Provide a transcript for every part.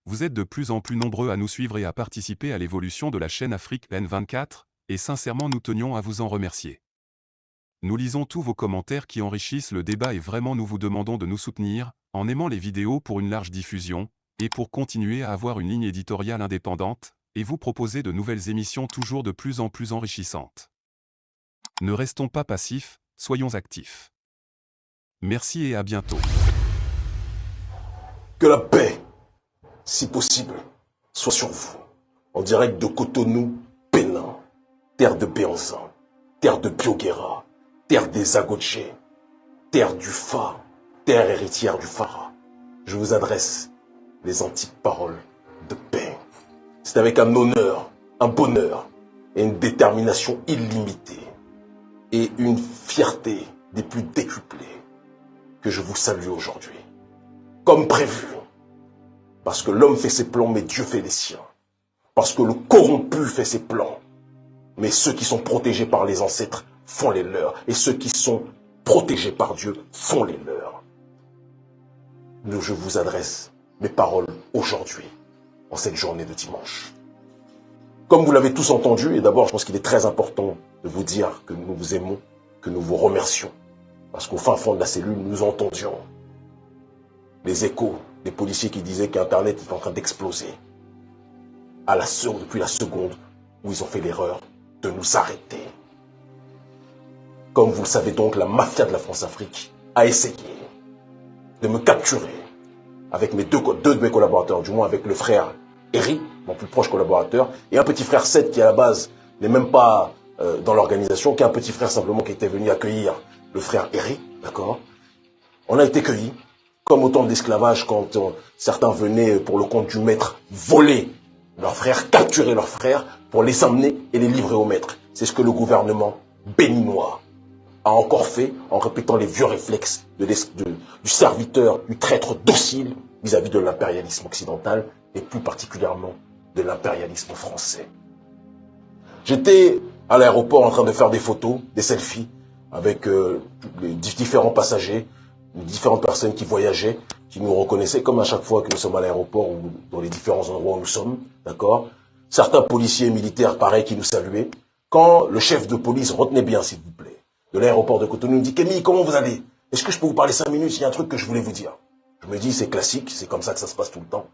Vous êtes de plus en plus nombreux à nous suivre et à participer à l'évolution de la chaîne Afrique N24, et sincèrement nous tenions à vous en remercier. Nous lisons tous vos commentaires qui enrichissent le débat et vraiment nous vous demandons de nous soutenir, en aimant les vidéos pour une large diffusion, et pour continuer à avoir une ligne éditoriale indépendante, et vous proposer de nouvelles émissions toujours de plus en plus enrichissantes. Ne restons pas passifs, soyons actifs. Merci et à bientôt. Que la paix, si possible, soit sur vous. En direct de Cotonou, Bénin, terre de Béanzin, terre de Bioguera, terre des Agotchés, terre du Fa, terre héritière du Phara. Je vous adresse les antiques paroles de paix. C'est avec un honneur, un bonheur et une détermination illimitée et une fierté des plus décuplées que je vous salue aujourd'hui. Comme prévu, parce que l'homme fait ses plans, mais Dieu fait les siens. Parce que le corrompu fait ses plans, mais ceux qui sont protégés par les ancêtres font les leurs. Et ceux qui sont protégés par Dieu font les leurs. Je vous adresse mes paroles aujourd'hui, en cette journée de dimanche. Comme vous l'avez tous entendu, et d'abord je pense qu'il est très important de vous dire que nous vous aimons, que nous vous remercions. Parce qu'au fin fond de la cellule, nous entendions les échos des policiers qui disaient qu'Internet est en train d'exploser. Depuis la seconde où ils ont fait l'erreur de nous arrêter. Comme vous le savez donc, la mafia de la France-Afrique a essayé de me capturer avec deux de mes collaborateurs, du moins avec le frère Eric, mon plus proche collaborateur, et un petit frère Seth qui à la base n'est même pas dans l'organisation, qui est un petit frère simplement qui était venu accueillir le frère Eric, d'accord? On a été cueillis, comme au temps de l'esclavage, quand certains venaient pour le compte du maître voler leurs frères, capturer leurs frères pour les emmener et les livrer au maître. C'est ce que le gouvernement béninois a encore fait en répétant les vieux réflexes du serviteur, du traître docile vis-à-vis de l'impérialisme occidental et plus particulièrement de l'impérialisme français. J'étais à l'aéroport en train de faire des photos, des selfies avec les différents passagers, les différentes personnes qui voyageaient, qui nous reconnaissaient comme à chaque fois que nous sommes à l'aéroport ou dans les différents endroits où nous sommes, d'accord? Certains policiers et militaires, pareil, qui nous saluaient. Quand le chef de police, retenez bien s'il vous plaît, de l'aéroport de Cotonou, me dit « Kémy, comment vous allez? Est-ce que je peux vous parler 5 minutes? Il y a un truc que je voulais vous dire. » Je me dis, c'est classique, c'est comme ça que ça se passe tout le temps.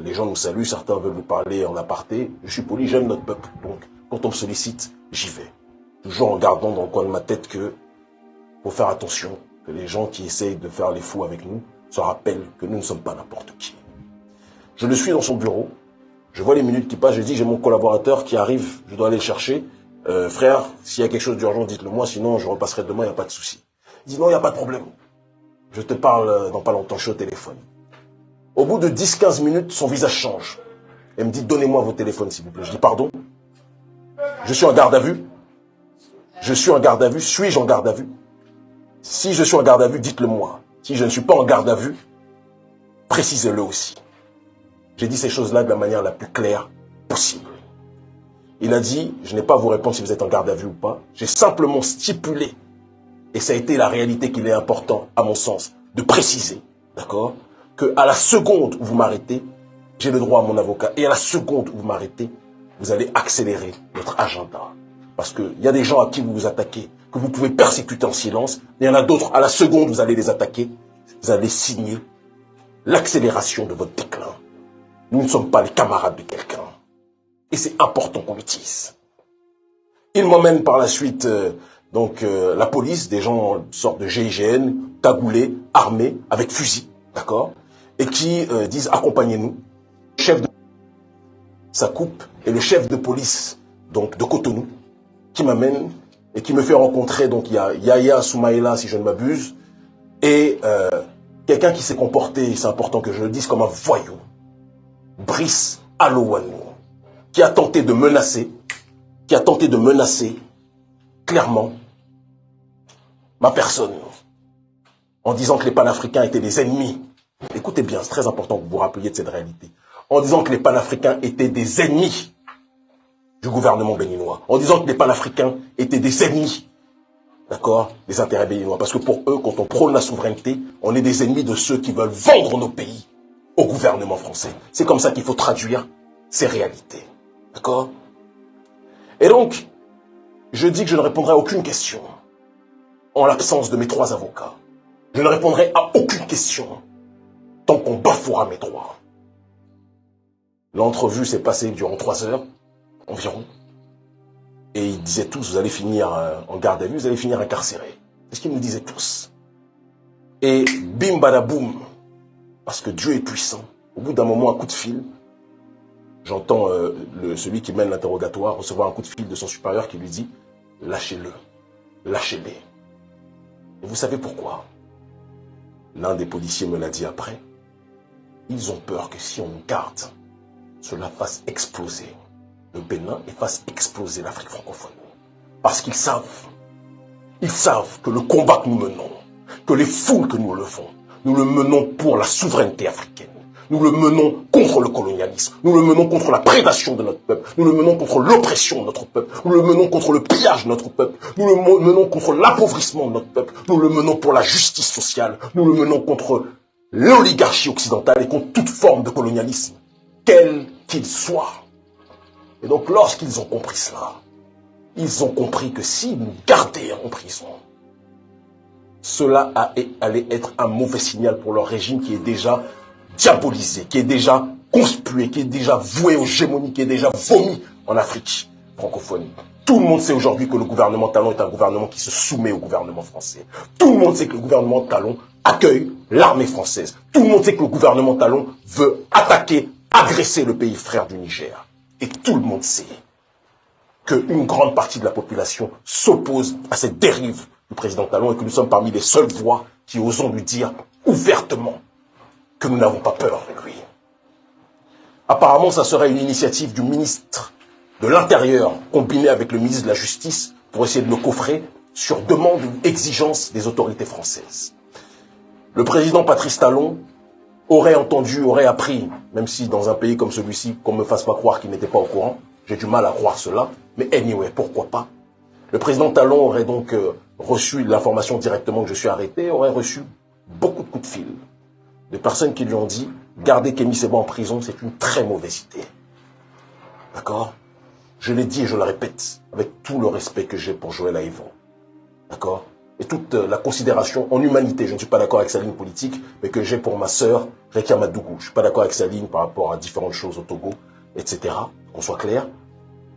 Les gens nous saluent, certains veulent nous parler en aparté. Je suis poli, j'aime notre peuple, donc quand on me sollicite, j'y vais. Toujours en gardant dans le coin de ma tête que faut faire attention, que les gens qui essayent de faire les fous avec nous se rappellent que nous ne sommes pas n'importe qui. Je le suis dans son bureau, je vois les minutes qui passent, je dis j'ai mon collaborateur qui arrive, je dois aller le chercher. Frère, s'il y a quelque chose d'urgent, dites-le moi, sinon je repasserai demain, il n'y a pas de souci. Il dit non, il n'y a pas de problème. Je te parle dans pas longtemps, je suis au téléphone. Au bout de 10-15 minutes, son visage change. Elle me dit donnez-moi vos téléphones s'il vous plaît. Je dis pardon? Je suis en garde à vue? Je suis en garde à vue? Suis-je en garde à vue? Si je suis en garde à vue, dites-le moi. Si je ne suis pas en garde à vue, précisez-le aussi. J'ai dit ces choses-là de la manière la plus claire possible. Il a dit, je n'ai pas à vous répondre si vous êtes en garde à vue ou pas. J'ai simplement stipulé, et ça a été la réalité qu'il est important, à mon sens, de préciser, d'accord, qu'à la seconde où vous m'arrêtez, j'ai le droit à mon avocat. Et à la seconde où vous m'arrêtez, vous allez accélérer notre agenda. Parce qu'il y a des gens à qui vous vous attaquez, que vous pouvez persécuter en silence. Il y en a d'autres, à la seconde, vous allez les attaquer. Vous allez signer l'accélération de votre déclin. Nous ne sommes pas les camarades de quelqu'un. Et c'est important qu'on le dise. Il m'emmène par la suite, la police, des gens, une sorte de GIGN, cagoulés, armés, avec fusil, d'accord, et qui disent accompagnez-nous. Chef de ça coupe, et le chef de police, donc de Cotonou, qui m'amène et qui me fait rencontrer, donc il y a Yaya Soumaïla, si je ne m'abuse, et quelqu'un qui s'est comporté, c'est important que je le dise, comme un voyou, Brice Alowanou, qui a tenté de menacer clairement ma personne, en disant que les panafricains étaient des ennemis. Écoutez bien, c'est très important que vous vous rappeliez de cette réalité. En disant que les panafricains étaient des ennemis du gouvernement béninois. En disant que les panafricains étaient des ennemis, d'accord, des intérêts béninois. Parce que pour eux, quand on prône la souveraineté, on est des ennemis de ceux qui veulent vendre nos pays au gouvernement français. C'est comme ça qu'il faut traduire ces réalités. D'accord? Et donc, je dis que je ne répondrai à aucune question en l'absence de mes 3 avocats. Je ne répondrai à aucune question tant qu'on bafouera mes droits. L'entrevue s'est passée durant 3 heures environ. Et ils disaient tous, vous allez finir en garde à vue, vous allez finir incarcéré. C'est ce qu'ils nous disaient tous. Et bim badaboum, parce que Dieu est puissant. Au bout d'un moment, un coup de fil, j'entends celui qui mène l'interrogatoire recevoir un coup de fil de son supérieur qui lui dit « Lâchez-le, lâchez-les ». Et vous savez pourquoi? L'un des policiers me l'a dit après. Ils ont peur que si on garde, cela fasse exploser le Bénin et fasse exploser l'Afrique francophone. Parce qu'ils savent que le combat que nous menons, que les foules que nous le menons pour la souveraineté africaine. Nous le menons contre le colonialisme. Nous le menons contre la prédation de notre peuple. Nous le menons contre l'oppression de notre peuple. Nous le menons contre le pillage de notre peuple. Nous le menons contre l'appauvrissement de notre peuple. Nous le menons pour la justice sociale. Nous le menons contre l'oligarchie occidentale et contre toute forme de colonialisme, quel qu'il soit. Et donc, lorsqu'ils ont compris cela, ils ont compris que s'ils nous gardaient en prison, cela allait être un mauvais signal pour leur régime qui est déjà diabolisé, qui est déjà conspué, qui est déjà voué aux gémonies, qui est déjà vomi en Afrique francophone. Tout le monde sait aujourd'hui que le gouvernement Talon est un gouvernement qui se soumet au gouvernement français. Tout le monde sait que le gouvernement Talon accueille l'armée française. Tout le monde sait que le gouvernement Talon veut attaquer, agresser le pays frère du Niger. Et tout le monde sait qu'une grande partie de la population s'oppose à cette dérive du président Talon et que nous sommes parmi les seules voix qui osons lui dire ouvertement que nous n'avons pas peur de lui. Apparemment, ça serait une initiative du ministre de l'Intérieur combinée avec le ministre de la Justice pour essayer de le coffrer sur demande ou exigence des autorités françaises. Le président Patrice Talon aurait entendu, aurait appris, même si dans un pays comme celui-ci, qu'on ne me fasse pas croire qu'il n'était pas au courant, j'ai du mal à croire cela, mais anyway, pourquoi pas. Le président Talon aurait donc reçu l'information directement que je suis arrêté, aurait reçu beaucoup de coups de fil de personnes qui lui ont dit « Garder Kémy Séba en prison, c'est une très mauvaise idée. » D'accord? Je l'ai dit et je le répète, avec tout le respect que j'ai pour Joël Aïvon. D'accord? Et toute la considération en humanité, je ne suis pas d'accord avec sa ligne politique, mais que j'ai pour ma sœur, Rekia Madougou. Je ne suis pas d'accord avec sa ligne par rapport à différentes choses au Togo, etc. Qu'on soit clair.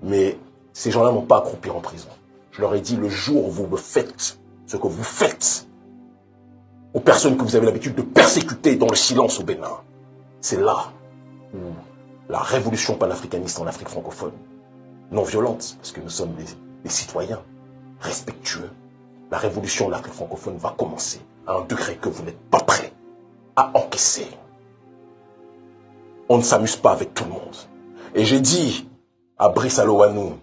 Mais ces gens-là n'ont pas à croupir en prison. Je leur ai dit, le jour où vous me faites ce que vous faites aux personnes que vous avez l'habitude de persécuter dans le silence au Bénin, c'est là où la révolution panafricaniste en Afrique francophone, non violente, parce que nous sommes des citoyens respectueux, la révolution en Afrique francophone va commencer à un degré que vous n'êtes pas prêts à encaisser. On ne s'amuse pas avec tout le monde. Et j'ai dit à Brice Alowanou,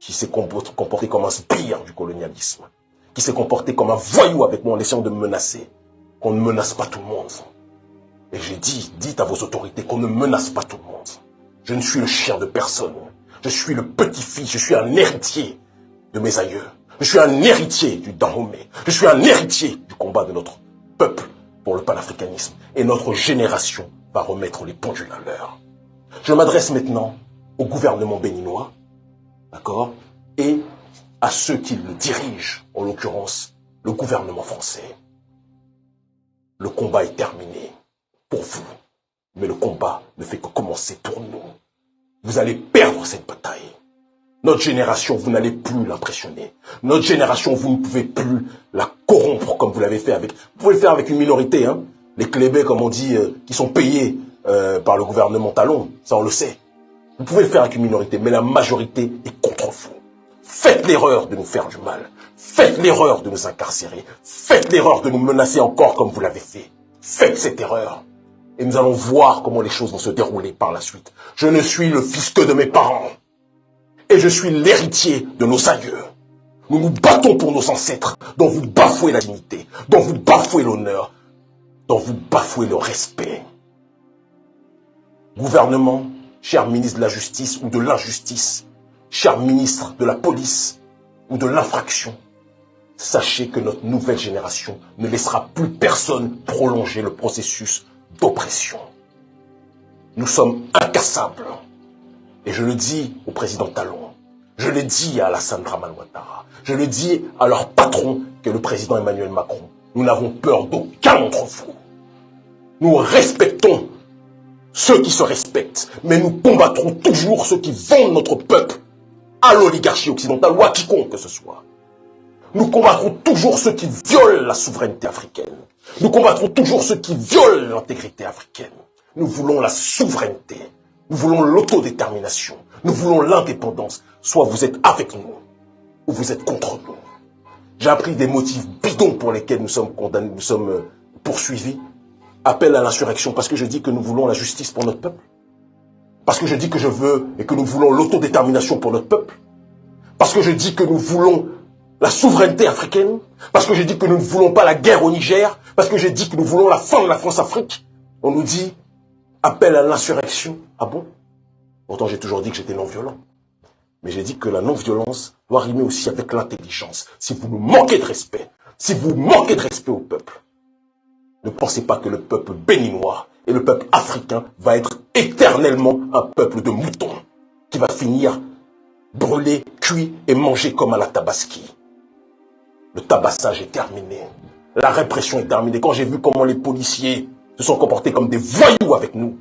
qui s'est comporté comme un sbire du colonialisme, qui s'est comporté comme un voyou avec moi en essayant de me menacer, qu'on ne menace pas tout le monde. Et j'ai dit, dites à vos autorités qu'on ne menace pas tout le monde. Je ne suis le chien de personne. Je suis le petit-fils, je suis un héritier de mes aïeux. Je suis un héritier du Dahomey. Je suis un héritier du combat de notre peuple pour le panafricanisme. Et notre génération va remettre les pendules à l'heure. Je m'adresse maintenant au gouvernement béninois, d'accord, et à ceux qui le dirigent, en l'occurrence, le gouvernement français. Le combat est terminé pour vous, mais le combat ne fait que commencer pour nous. Vous allez perdre cette bataille. Notre génération, vous n'allez plus l'impressionner. Notre génération, vous ne pouvez plus la corrompre comme vous l'avez fait avec... Vous pouvez le faire avec une minorité, hein. Les clébés, comme on dit, qui sont payés par le gouvernement Talon, ça on le sait. Vous pouvez le faire avec une minorité, mais la majorité est contre vous. Faites l'erreur de nous faire du mal. Faites l'erreur de nous incarcérer. Faites l'erreur de nous menacer encore comme vous l'avez fait. Faites cette erreur. Et nous allons voir comment les choses vont se dérouler par la suite. Je ne suis le fils que de mes parents. Et je suis l'héritier de nos aïeux. Nous nous battons pour nos ancêtres, dont vous bafouez la dignité, dont vous bafouez l'honneur, dont vous bafouez le respect. Gouvernement, cher ministre de la Justice ou de l'Injustice, cher ministre de la Police ou de l'Infraction, sachez que notre nouvelle génération ne laissera plus personne prolonger le processus d'oppression. nous sommes incassables. Et je le dis au président Talon, je le dis à Alassane Dramane Ouattara, je le dis à leur patron, que le président Emmanuel Macron. Nous n'avons peur d'aucun d'entre vous. Nous respectons ceux qui se respectent, mais nous combattrons toujours ceux qui vendent notre peuple à l'oligarchie occidentale ou à quiconque que ce soit. Nous combattrons toujours ceux qui violent la souveraineté africaine. Nous combattrons toujours ceux qui violent l'intégrité africaine. Nous voulons la souveraineté. Nous voulons l'autodétermination. Nous voulons l'indépendance. Soit vous êtes avec nous, ou vous êtes contre nous. J'ai appris des motifs bidons pour lesquels nous sommes condamnés, nous sommes poursuivis. Appel à l'insurrection parce que je dis que nous voulons la justice pour notre peuple. Parce que je dis que je veux et que nous voulons l'autodétermination pour notre peuple. Parce que je dis que nous voulons la souveraineté africaine. Parce que je dis que nous ne voulons pas la guerre au Niger. Parce que je dis que nous voulons la fin de la France-Afrique. On nous dit appel à l'insurrection. Ah bon? Pourtant j'ai toujours dit que j'étais non-violent. Mais j'ai dit que la non-violence doit rimer aussi avec l'intelligence. Si vous nous manquez de respect, si vous manquez de respect au peuple, ne pensez pas que le peuple béninois et le peuple africain va être éternellement un peuple de moutons qui va finir brûlé, cuit et mangé comme à la Tabaski. Le tabassage est terminé. La répression est terminée. Quand j'ai vu comment les policiers se sont comportés comme des voyous avec nous,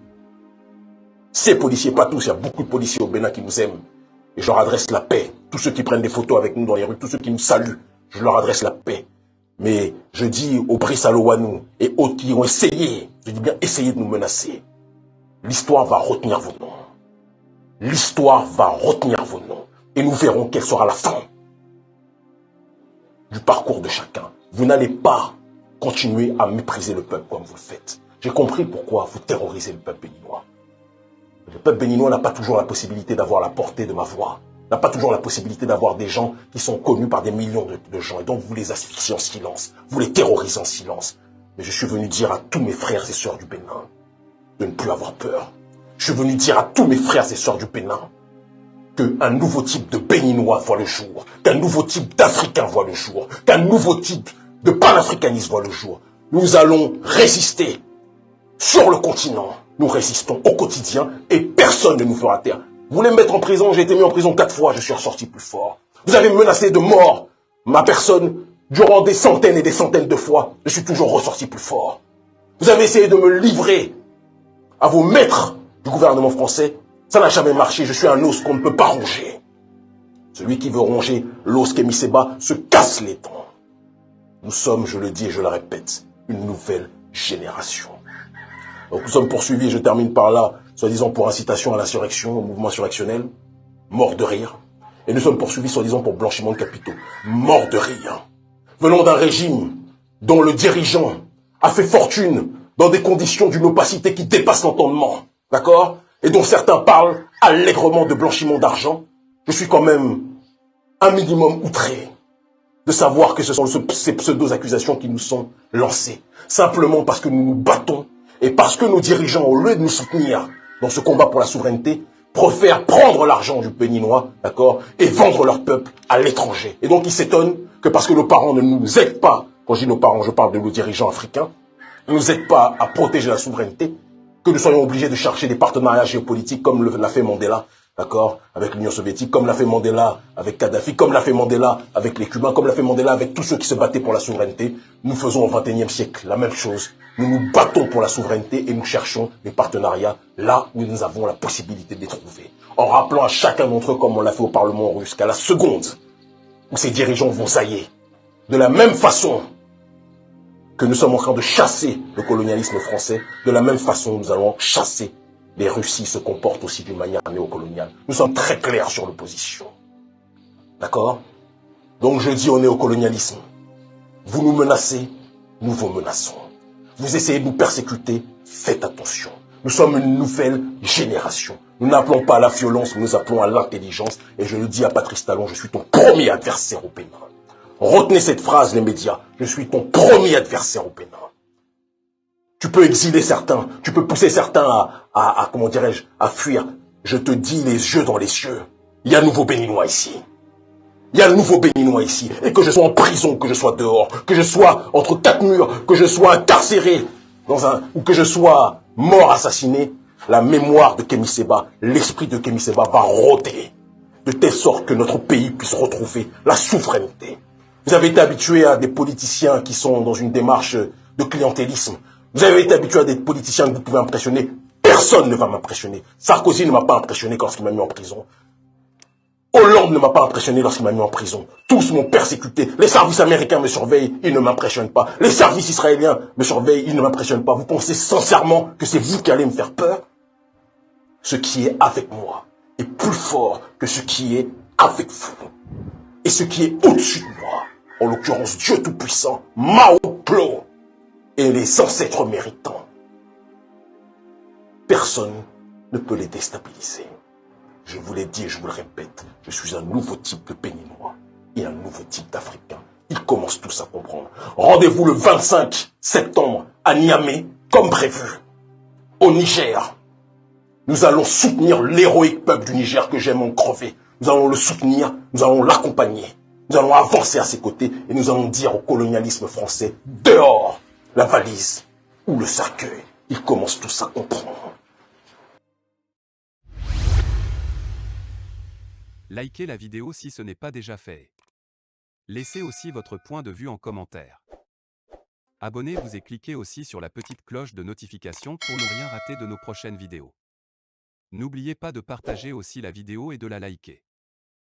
ces policiers, pas tous, il y a beaucoup de policiers au Bénin qui nous aiment. Et je leur adresse la paix. Tous ceux qui prennent des photos avec nous dans les rues, tous ceux qui nous saluent, je leur adresse la paix. Mais je dis aux Brice Alowanou et autres qui ont essayé, je dis bien essayé de nous menacer, l'histoire va retenir vos noms. L'histoire va retenir vos noms. Et nous verrons quelle sera la fin du parcours de chacun. Vous n'allez pas continuer à mépriser le peuple comme vous le faites. J'ai compris pourquoi vous terrorisez le peuple béninois. Le peuple béninois n'a pas toujours la possibilité d'avoir la portée de ma voix, n'a pas toujours la possibilité d'avoir des gens qui sont connus par des millions de gens. Et donc vous les asphyxiez en silence, vous les terrorisez en silence. Mais je suis venu dire à tous mes frères et sœurs du Bénin de ne plus avoir peur. Je suis venu dire à tous mes frères et sœurs du Bénin qu'un nouveau type de Béninois voit le jour, qu'un nouveau type d'Africain voit le jour, qu'un nouveau type de panafricanisme voit le jour. Nous allons résister sur le continent. Nous résistons au quotidien et personne ne nous fera taire. Vous voulez me mettre en prison? J'ai été mis en prison 4 fois, je suis ressorti plus fort. Vous avez menacé de mort ma personne durant des centaines et des centaines de fois. Je suis toujours ressorti plus fort. Vous avez essayé de me livrer à vos maîtres du gouvernement français. Ça n'a jamais marché. Je suis un os qu'on ne peut pas ronger. Celui qui veut ronger l'os qu'est mis ses bas se casse les dents. Nous sommes, je le dis et je le répète, une nouvelle génération. Donc nous sommes poursuivis, je termine par là, soi-disant pour incitation à l'insurrection, au mouvement insurrectionnel, mort de rire. Et nous sommes poursuivis, soi-disant pour blanchiment de capitaux, mort de rire. Venons d'un régime dont le dirigeant a fait fortune dans des conditions d'une opacité qui dépasse l'entendement, d'accord? Et dont certains parlent allègrement de blanchiment d'argent. Je suis quand même un minimum outré de savoir que ce sont ces pseudo-accusations qui nous sont lancées, simplement parce que nous nous battons et parce que nos dirigeants, au lieu de nous soutenir dans ce combat pour la souveraineté, préfèrent prendre l'argent du Béninois, d'accord, et vendre leur peuple à l'étranger. Et donc ils s'étonnent que parce que nos parents ne nous aident pas, quand je dis nos parents, je parle de nos dirigeants africains, ne nous aident pas à protéger la souveraineté, que nous soyons obligés de chercher des partenariats géopolitiques comme l'a fait Mandela, d'accord, avec l'Union soviétique, comme l'a fait Mandela avec Kadhafi, comme l'a fait Mandela avec les Cubains, comme l'a fait Mandela avec tous ceux qui se battaient pour la souveraineté. Nous faisons au XXIe siècle la même chose. Nous nous battons pour la souveraineté et nous cherchons des partenariats là où nous avons la possibilité de les trouver. En rappelant à chacun d'entre eux, comme on l'a fait au Parlement russe, qu'à la seconde où ces dirigeants vont saillir, de la même façon que nous sommes en train de chasser le colonialisme français, de la même façon nous allons chasser les Russies se comportent aussi d'une manière néocoloniale. Nous sommes très clairs sur l'opposition. D'accord? Donc je dis au néocolonialisme, vous nous menacez, nous vous menaçons. Vous essayez de nous persécuter, faites attention. Nous sommes une nouvelle génération. Nous n'appelons pas à la violence, nous appelons à l'intelligence. Et je le dis à Patrice Talon, je suis ton premier adversaire au Bénin. Retenez cette phrase, les médias. Je suis ton premier adversaire au Bénin. Tu peux exiler certains, tu peux pousser certains comment dirais-je, à fuir. Je te dis les yeux dans les yeux. Il y a un nouveau Béninois ici. Il y a un nouveau Béninois ici. Et que je sois en prison, que je sois dehors, que je sois entre 4 murs, que je sois incarcéré ou que je sois mort assassiné, La mémoire de Kémy Séba, l'esprit de Kémy Séba va rôder, de telle sorte que notre pays puisse retrouver la souveraineté. Vous avez été habitué à des politiciens qui sont dans une démarche de clientélisme. Vous avez été habitué à des politiciens que vous pouvez impressionner. Personne ne va m'impressionner. Sarkozy ne m'a pas impressionné lorsqu'il m'a mis en prison. Hollande ne m'a pas impressionné lorsqu'il m'a mis en prison. Tous m'ont persécuté. Les services américains me surveillent, ils ne m'impressionnent pas. Les services israéliens me surveillent, ils ne m'impressionnent pas. Vous pensez sincèrement que c'est vous qui allez me faire peur? Ce qui est avec moi est plus fort que ce qui est avec vous. Et ce qui est au-dessus de moi, en l'occurrence Dieu Tout-Puissant, Mao Plo et les ancêtres méritants, personne ne peut les déstabiliser. Je vous l'ai dit et je vous le répète, je suis un nouveau type de Béninois et un nouveau type d'Africain. Ils commencent tous à comprendre. Rendez-vous le 25 septembre à Niamey, comme prévu, au Niger. Nous allons soutenir l'héroïque peuple du Niger que j'aime en crever. Nous allons le soutenir, nous allons l'accompagner. Nous allons avancer à ses côtés et nous allons dire au colonialisme français, dehors la valise ou le cercueil. Ils commencent tous à comprendre. Likez la vidéo si ce n'est pas déjà fait. Laissez aussi votre point de vue en commentaire. Abonnez-vous et cliquez aussi sur la petite cloche de notification pour ne rien rater de nos prochaines vidéos. N'oubliez pas de partager aussi la vidéo et de la liker.